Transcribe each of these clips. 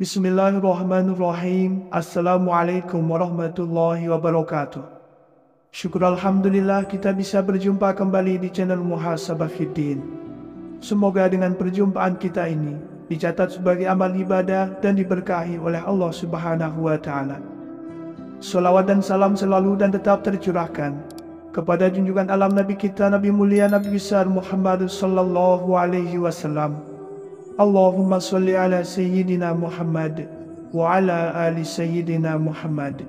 Bismillahirrahmanirrahim. Assalamualaikum warahmatullahi wabarakatuh. Syukur Alhamdulillah kita bisa berjumpa kembali di channel Muhasabah Fiddin. Semoga dengan perjumpaan kita ini dicatat sebagai amal ibadah dan diberkahi oleh Allah Subhanahu wa Ta'ala. Salawat dan salam selalu dan tetap tercurahkan kepada junjungan alam Nabi kita, Nabi mulia, Nabi besar Muhammad sallallahu alaihi wasallam. Allahumma sholli ala Sayyidina Muhammad wa ala ali Sayyidina Muhammad.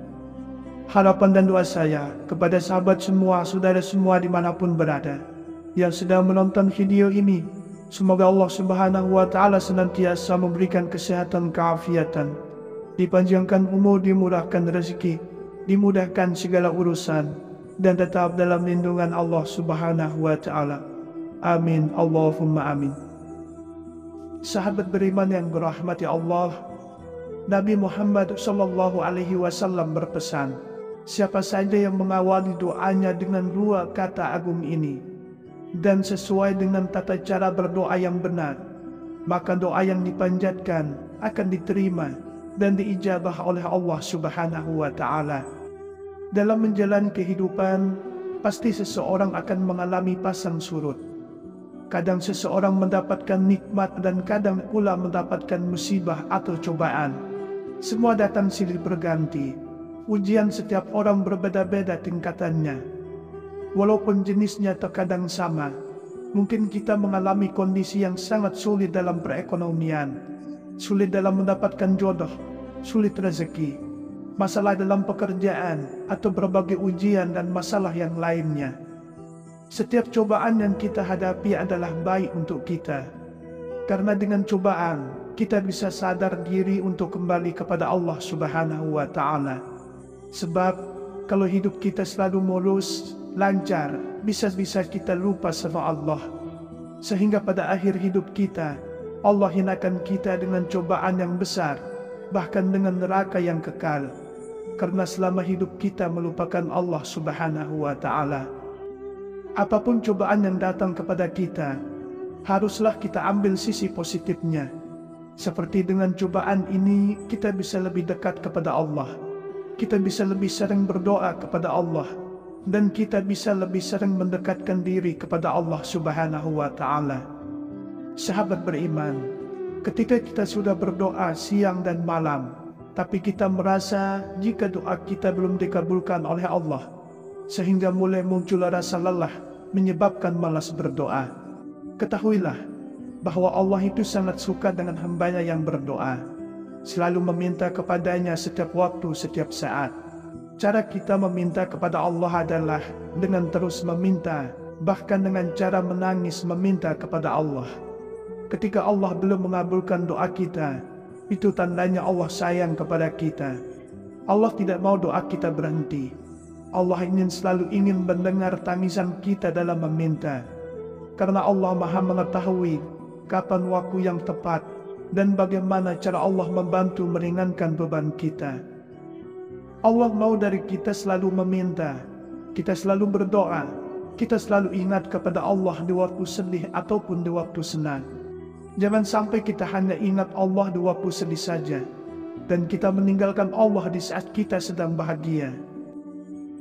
Harapan dan doa saya kepada sahabat semua, saudara semua dimanapun berada yang sedang menonton video ini, semoga Allah Subhanahu wa Ta'ala senantiasa memberikan kesehatan, keafiatan, dipanjangkan umur, dimurahkan rezeki, dimudahkan segala urusan, dan tetap dalam lindungan Allah Subhanahu wa Ta'ala. Amin, Allahumma amin. Sahabat beriman yang dirahmati Allah, Nabi Muhammad sallallahu alaihi wasallam berpesan, siapa saja yang mengawali doanya dengan dua kata agung ini dan sesuai dengan tata cara berdoa yang benar, maka doa yang dipanjatkan akan diterima dan diijabah oleh Allah Subhanahu wa Ta'ala. Dalam menjalani kehidupan, pasti seseorang akan mengalami pasang surut. Kadang seseorang mendapatkan nikmat dan kadang pula mendapatkan musibah atau cobaan. Semua datang silih berganti. Ujian setiap orang berbeda-beda tingkatannya. Walaupun jenisnya terkadang sama, mungkin kita mengalami kondisi yang sangat sulit dalam perekonomian, sulit dalam mendapatkan jodoh, sulit rezeki, masalah dalam pekerjaan, atau berbagai ujian dan masalah yang lainnya. Setiap cobaan yang kita hadapi adalah baik untuk kita, karena dengan cobaan kita bisa sadar diri untuk kembali kepada Allah Subhanahu wa Ta'ala. Sebab kalau hidup kita selalu mulus, lancar, bisa-bisa kita lupa sama Allah, sehingga pada akhir hidup kita Allah hinakan kita dengan cobaan yang besar, bahkan dengan neraka yang kekal, karena selama hidup kita melupakan Allah Subhanahu wa Ta'ala. Apapun cobaan yang datang kepada kita, haruslah kita ambil sisi positifnya. Seperti dengan cobaan ini, kita bisa lebih dekat kepada Allah. Kita bisa lebih sering berdoa kepada Allah. Dan kita bisa lebih sering mendekatkan diri kepada Allah Subhanahu wa Ta'ala. Sahabat beriman, ketika kita sudah berdoa siang dan malam, tapi kita merasa jika doa kita belum dikabulkan oleh Allah, sehingga mulai muncul rasa lelah menyebabkan malas berdoa, ketahuilah bahwa Allah itu sangat suka dengan hambanya yang berdoa, selalu meminta kepadanya setiap waktu, setiap saat. Cara kita meminta kepada Allah adalah dengan terus meminta, bahkan dengan cara menangis meminta kepada Allah. Ketika Allah belum mengabulkan doa kita, itu tandanya Allah sayang kepada kita. Allah tidak mau doa kita berhenti. Allah selalu ingin mendengar tangisan kita dalam meminta, karena Allah Maha mengetahui kapan waktu yang tepat dan bagaimana cara Allah membantu meringankan beban kita. Allah mau dari kita selalu meminta, kita selalu berdoa, kita selalu ingat kepada Allah di waktu sedih ataupun di waktu senang. Jangan sampai kita hanya ingat Allah di waktu sedih saja, dan kita meninggalkan Allah di saat kita sedang bahagia.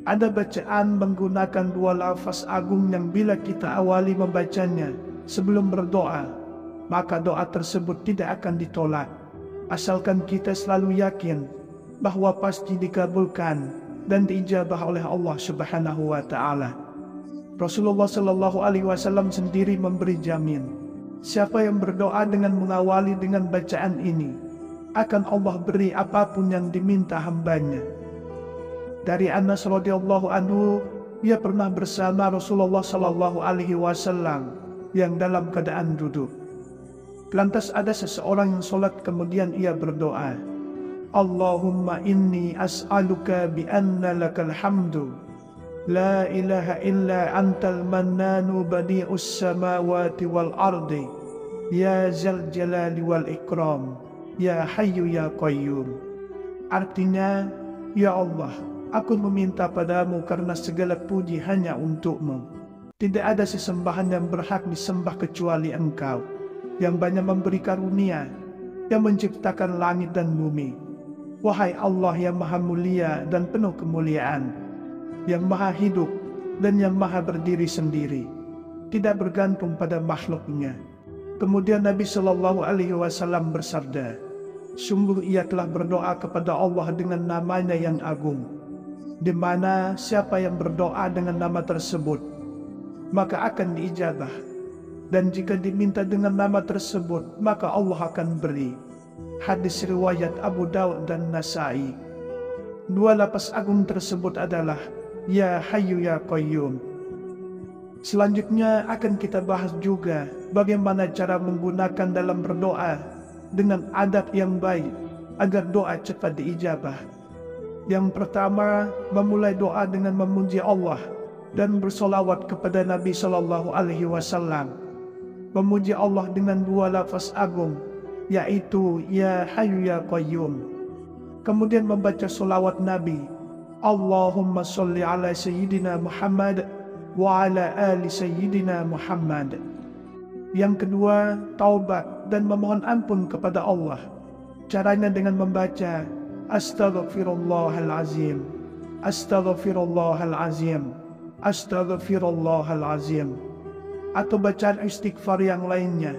Ada bacaan menggunakan dua lafaz agung yang bila kita awali membacanya sebelum berdoa, maka doa tersebut tidak akan ditolak, asalkan kita selalu yakin bahwa pasti dikabulkan dan diijabah oleh Allah Subhanahu wa Ta'ala. Rasulullah Sallallahu Alaihi Wasallam sendiri memberi jamin, siapa yang berdoa dengan mengawali dengan bacaan ini, akan Allah beri apapun yang diminta hambanya. Dari Anas radhiyallahu anhu, ia pernah bersama Rasulullah Sallallahu Alaihi Wasallam yang dalam keadaan duduk. Lantas ada seseorang yang sholat, kemudian ia berdoa, Allahumma inni as'aluka bi anna lakal hamdu La ilaha illa antal mannanu badi'us samawati wal ardi, ya zal jalali wal ikram, ya hayyu ya qayyum. Artinya, ya Allah, aku meminta padamu karena segala puji hanya untukmu. Tidak ada sesembahan yang berhak disembah kecuali Engkau, yang banyak memberi karunia, yang menciptakan langit dan bumi. Wahai Allah yang maha mulia dan penuh kemuliaan, yang maha hidup dan yang maha berdiri sendiri, tidak bergantung pada makhluknya. Kemudian Nabi Shallallahu Alaihi Wasallam bersabda, sungguh ia telah berdoa kepada Allah dengan namanya yang agung, di mana siapa yang berdoa dengan nama tersebut, maka akan diijabah. Dan jika diminta dengan nama tersebut, maka Allah akan beri. Hadis riwayat Abu Daud dan Nasai. Dua lafaz agung tersebut adalah Ya Hayyu Ya Qayyum. Selanjutnya akan kita bahas juga bagaimana cara menggunakan dalam berdoa dengan adab yang baik agar doa cepat diijabah. Yang pertama, memulai doa dengan memuji Allah dan bersolawat kepada Nabi Shallallahu Alaihi Wasallam. Memuji Allah dengan dua lafaz agung, yaitu Ya Hayyu Ya Qayyum. Kemudian membaca solawat Nabi, Allahumma sholli ala Sayyidina Muhammad wa ala ali Sayyidina Muhammad. Yang kedua, taubat dan memohon ampun kepada Allah. Caranya dengan membaca Astaghfirullahalazim, Astaghfirullahalazim, Astaghfirullahalazim. Atau bacaan istighfar yang lainnya,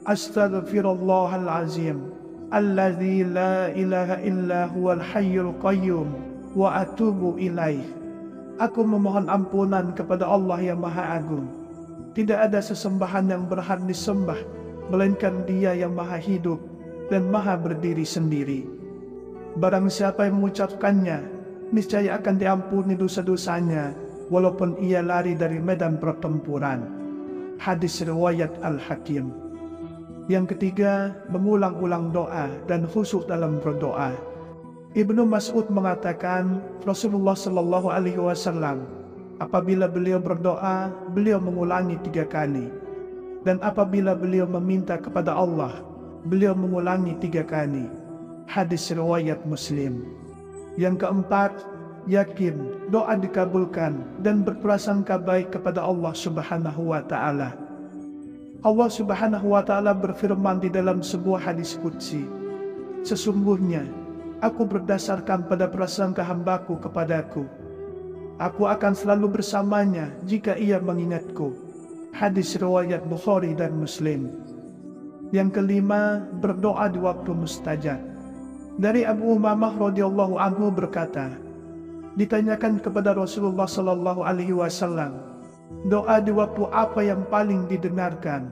Astaghfirullahalazim, Alladzi la ilaha illa huwal hayyul qayyum, wa atubu ilaih. Aku memohon ampunan kepada Allah yang maha agung. Tidak ada sesembahan yang berhak disembah, melainkan Dia yang maha hidup dan maha berdiri sendiri. Barang siapa yang mengucapkannya, niscaya akan diampuni dosa-dosanya, walaupun ia lari dari medan pertempuran. Hadis riwayat Al-Hakim. Yang ketiga, mengulang-ulang doa dan khusyuk dalam berdoa. Ibnu Mas'ud mengatakan, Rasulullah Shallallahu Alaihi Wasallam, apabila beliau berdoa, beliau mengulangi 3 kali. Dan apabila beliau meminta kepada Allah, beliau mengulangi 3 kali. Hadis riwayat Muslim. Yang keempat, yakin doa dikabulkan dan berprasangka baik kepada Allah Subhanahu wa Ta'ala. Allah Subhanahu wa Ta'ala berfirman di dalam sebuah hadis qudsi, sesungguhnya aku berdasarkan pada prasangka hambaku kepadaku, aku akan selalu bersamanya jika ia mengingatku. Hadis riwayat Bukhari dan Muslim. Yang kelima, berdoa di waktu mustajab. Dari Abu Umamah radhiyallahu anhu berkata, ditanyakan kepada Rasulullah Sallallahu Alaihi Wasallam, doa di waktu apa yang paling didengarkan?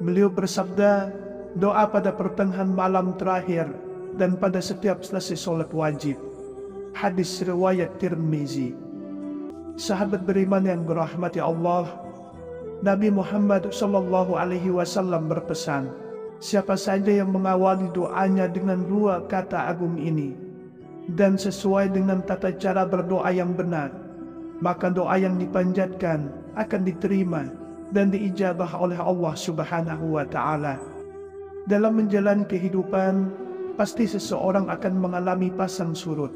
Beliau bersabda, doa pada pertengahan malam terakhir dan pada setiap selesai sholat wajib. Hadis riwayat Tirmizi. Sahabat beriman yang dirahmati Allah, Nabi Muhammad Sallallahu Alaihi Wasallam berpesan, siapa saja yang mengawali doanya dengan 2 kata agung ini dan sesuai dengan tata cara berdoa yang benar, maka doa yang dipanjatkan akan diterima dan diijabah oleh Allah Subhanahu wa Ta'ala. Dalam menjalani kehidupan, pasti seseorang akan mengalami pasang surut.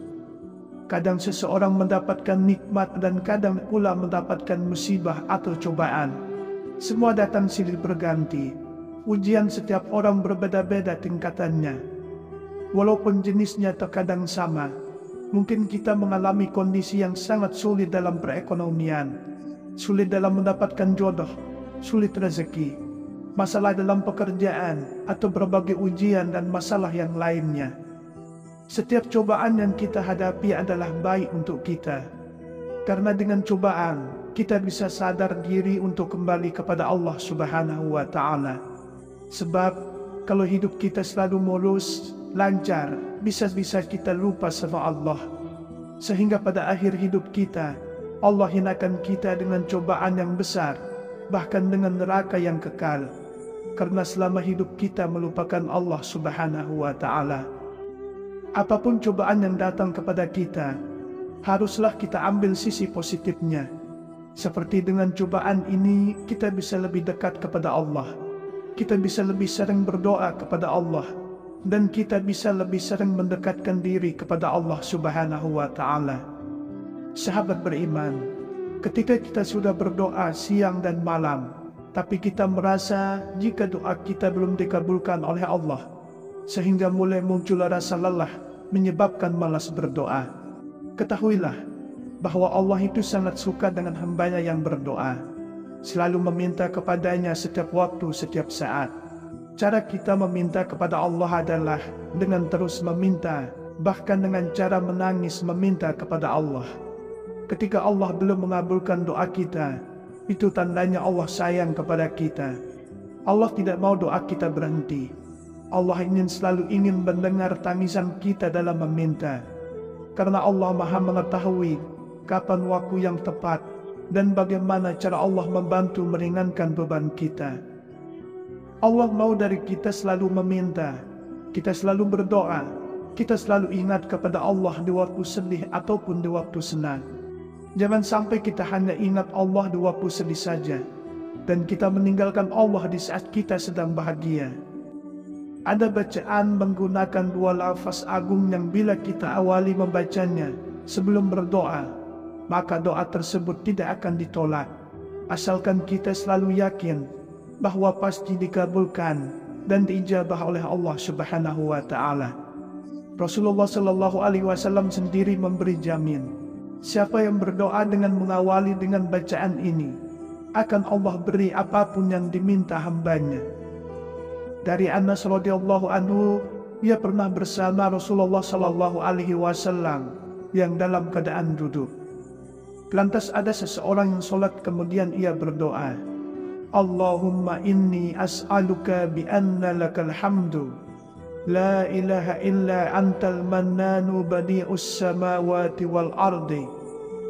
Kadang seseorang mendapatkan nikmat dan kadang pula mendapatkan musibah atau cobaan. Semua datang silih berganti. Ujian setiap orang berbeda-beda tingkatannya. Walaupun jenisnya terkadang sama, mungkin kita mengalami kondisi yang sangat sulit dalam perekonomian, sulit dalam mendapatkan jodoh, sulit rezeki, masalah dalam pekerjaan, atau berbagai ujian dan masalah yang lainnya. Setiap cobaan yang kita hadapi adalah baik untuk kita, karena dengan cobaan kita bisa sadar diri untuk kembali kepada Allah Subhanahu wa Ta'ala. Sebab kalau hidup kita selalu mulus, lancar, bisa-bisa kita lupa sama Allah, sehingga pada akhir hidup kita Allah hinakan kita dengan cobaan yang besar, bahkan dengan neraka yang kekal, karena selama hidup kita melupakan Allah Subhanahu wa Ta'ala. Apapun cobaan yang datang kepada kita, haruslah kita ambil sisi positifnya. Seperti dengan cobaan ini, kita bisa lebih dekat kepada Allah. Kita bisa lebih sering berdoa kepada Allah. Dan kita bisa lebih sering mendekatkan diri kepada Allah Subhanahu wa Ta'ala. Sahabat beriman, ketika kita sudah berdoa siang dan malam, tapi kita merasa jika doa kita belum dikabulkan oleh Allah, sehingga mulai muncul rasa lelah menyebabkan malas berdoa, ketahuilah bahwa Allah itu sangat suka dengan hambanya yang berdoa, selalu meminta kepadanya setiap waktu, setiap saat. Cara kita meminta kepada Allah adalah dengan terus meminta, bahkan dengan cara menangis meminta kepada Allah. Ketika Allah belum mengabulkan doa kita, itu tandanya Allah sayang kepada kita. Allah tidak mau doa kita berhenti. Allah selalu ingin mendengar tangisan kita dalam meminta. Karena Allah Maha mengetahui kapan waktu yang tepat dan bagaimana cara Allah membantu meringankan beban kita. Allah mau dari kita selalu meminta, kita selalu berdoa, kita selalu ingat kepada Allah di waktu sedih ataupun di waktu senang. Jangan sampai kita hanya ingat Allah di waktu sedih saja, dan kita meninggalkan Allah di saat kita sedang bahagia. Ada bacaan menggunakan dua lafaz agung yang bila kita awali membacanya sebelum berdoa, maka doa tersebut tidak akan ditolak, asalkan kita selalu yakin bahwa pasti dikabulkan dan diijabah oleh Allah Subhanahu wa Ta'ala. Rasulullah Shallallahu Alaihi Wasallam sendiri memberi jamin, siapa yang berdoa dengan mengawali dengan bacaan ini, akan Allah beri apapun yang diminta hambanya. Dari Anas radhiyallahu anhu, ia pernah bersama Rasulullah Shallallahu Alaihi Wasallam yang dalam keadaan duduk. Lantas ada seseorang yang sholat, kemudian ia berdoa, Allahumma inni as'aluka bi anna lakal hamdu, la ilaha illa antal mannanu badi'us samawati wal ardi,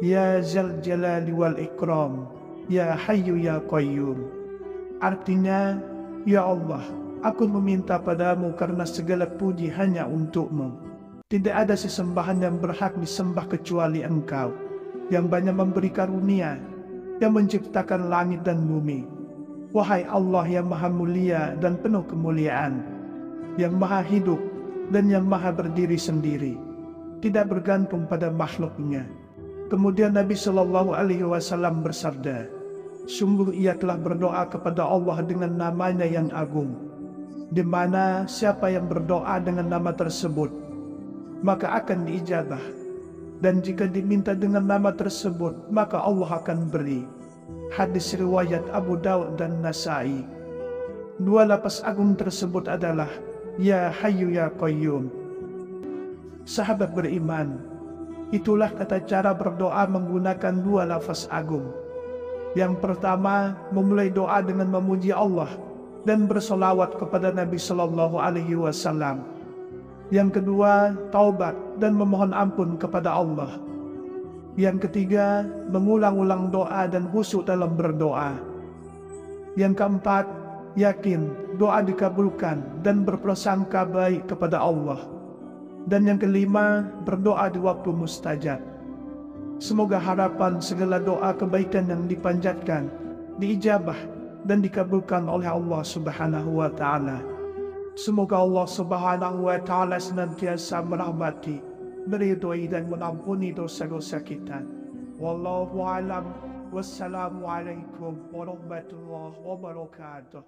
ya zal jalali wal ikram, ya hayyu ya qayyum. Artinya, ya Allah, aku meminta padamu karena segala puji hanya untukmu. Tidak ada sesembahan yang berhak disembah kecuali Engkau, yang banyak memberi karunia, yang menciptakan langit dan bumi. Wahai Allah yang maha mulia dan penuh kemuliaan, yang maha hidup dan yang maha berdiri sendiri, tidak bergantung pada makhluknya. Kemudian Nabi Shallallahu Alaihi Wasallam bersabda, sungguh ia telah berdoa kepada Allah dengan namanya yang agung, di mana siapa yang berdoa dengan nama tersebut, maka akan diijabah. Dan jika diminta dengan nama tersebut, maka Allah akan beri. Hadis riwayat Abu Daud dan Nasai. Dua lafaz agung tersebut adalah Ya Hayyu Ya Qayyum. Sahabat beriman, itulah tata cara berdoa menggunakan dua lafaz agung. Yang pertama, memulai doa dengan memuji Allah dan bersolawat kepada Nabi Shallallahu Alaihi Wasallam. Yang kedua, taubat dan memohon ampun kepada Allah. Yang ketiga, mengulang-ulang doa dan khusyuk dalam berdoa. Yang keempat, yakin doa dikabulkan dan berprasangka baik kepada Allah. Dan yang kelima, berdoa di waktu mustajab. Semoga harapan segala doa kebaikan yang dipanjatkan diijabah dan dikabulkan oleh Allah Subhanahu wa Ta'ala. Semoga Allah Subhanahu wa Ta'ala senantiasa merahmati, meridhoi dan mengampuni dosa-dosa kita. Wallahu a'lam. Wassalamualaikum warahmatullahi wabarakatuh.